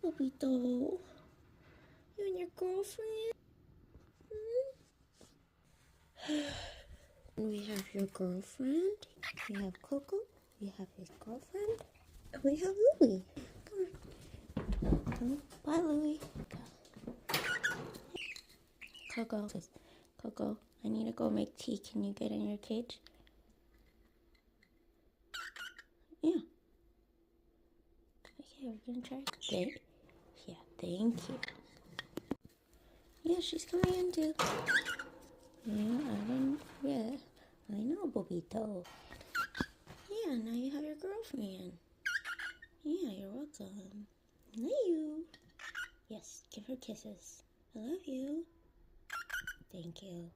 Bobito. You and your girlfriend? We have your girlfriend. We have Coco. We have his girlfriend. And we have Louie. Come on. Come on. Bye, Louie. Coco. Coco, I need to go make tea. Can you get in your cage? Yeah. Okay, we're gonna try. Yeah, thank you. Yeah, she's coming in too. Yeah, I know, Bobito. Yeah, now you have your girlfriend. Yeah, you're welcome. Love you. Yes, give her kisses. I love you. Thank you.